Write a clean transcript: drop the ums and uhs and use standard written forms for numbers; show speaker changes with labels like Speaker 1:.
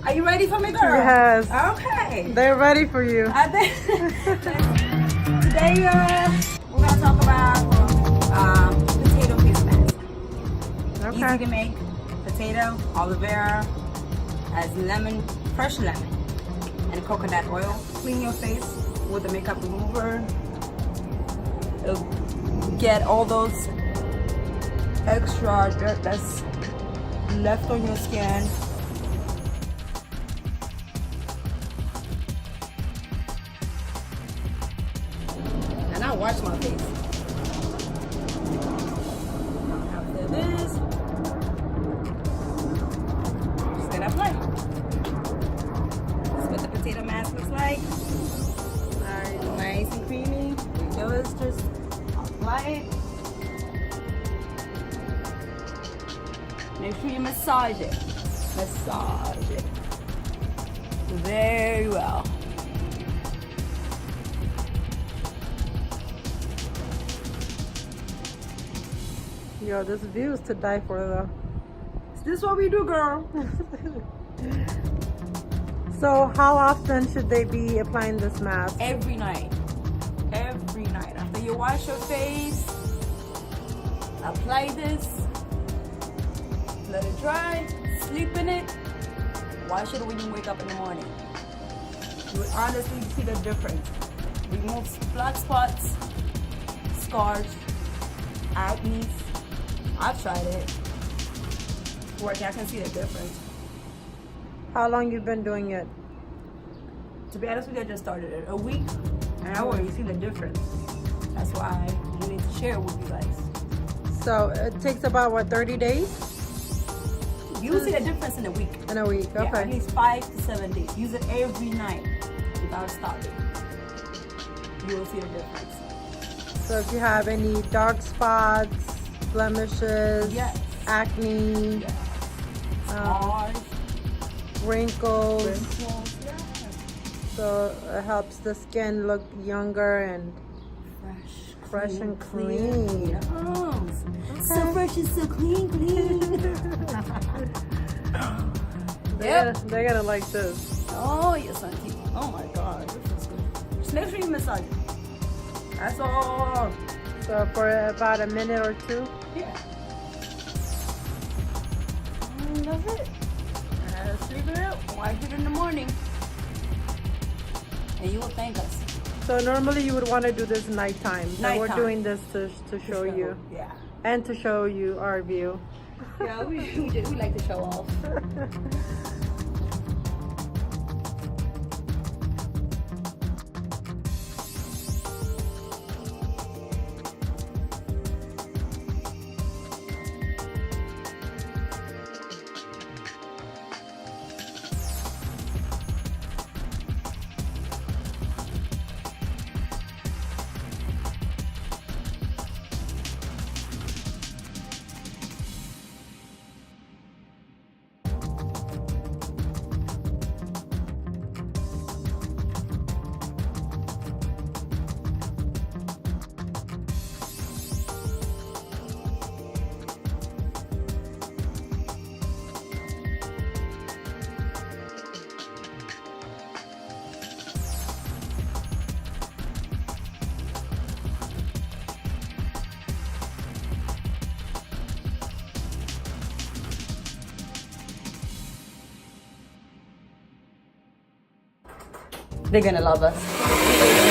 Speaker 1: Are you ready for me, girl?
Speaker 2: Yes.
Speaker 1: Okay.
Speaker 2: They're ready for you.
Speaker 1: I think today we're gonna talk about potato face mask.
Speaker 2: Okay.
Speaker 1: Easy to make. Potato, aloe vera, has lemon, fresh lemon, and coconut oil. Clean your face with a makeup remover. It'll get all those extra dirt that's left on your skin. And I wash my face. After this, just gonna apply. That's what the potato mask looks like. Nice and creamy. Just apply it. Make sure you massage it. Massage it very well.
Speaker 2: Yo, this view is to die for though.
Speaker 1: This is what we do, girl.
Speaker 2: So how often should they be applying this mask?
Speaker 1: Every night. Every night. After you wash your face, apply this. Let it dry. Sleep in it. Wash it when you wake up in the morning. You will honestly see the difference. Removes black spots, scars, acne. I've tried it. It's working. I can see the difference.
Speaker 2: How long you been doing it?
Speaker 1: To be honest with you, I just started it a week, and I already see the difference. That's why we need to share it with you guys.
Speaker 2: So it takes about what, 30 days?
Speaker 1: You will see the difference in a week.
Speaker 2: In a week,
Speaker 1: Yeah,
Speaker 2: okay.
Speaker 1: at least 5 to 7 days. Use it every night without stopping. You will see the difference.
Speaker 2: So if you have any dark spots, blemishes,
Speaker 1: Yes.
Speaker 2: acne,
Speaker 1: Yes. Scars,
Speaker 2: wrinkles,
Speaker 1: wrinkles, yes.
Speaker 2: so it helps the skin look younger and fresh and clean.
Speaker 1: Yes. So fresh and so clean.
Speaker 2: They're gonna like this.
Speaker 1: Oh, yes, auntie. Oh my God, this is good. Just make sure you massage it. That's all.
Speaker 2: So for about a minute or two.
Speaker 1: Yeah. And that's it. Sleep it out. Wash it in the morning. And you will thank us.
Speaker 2: So normally you would want to do this nighttime. So we're
Speaker 1: Nighttime.
Speaker 2: doing this to show you
Speaker 1: Yeah.
Speaker 2: and to show you our view.
Speaker 1: Yeah, we like to show off. They're gonna love us.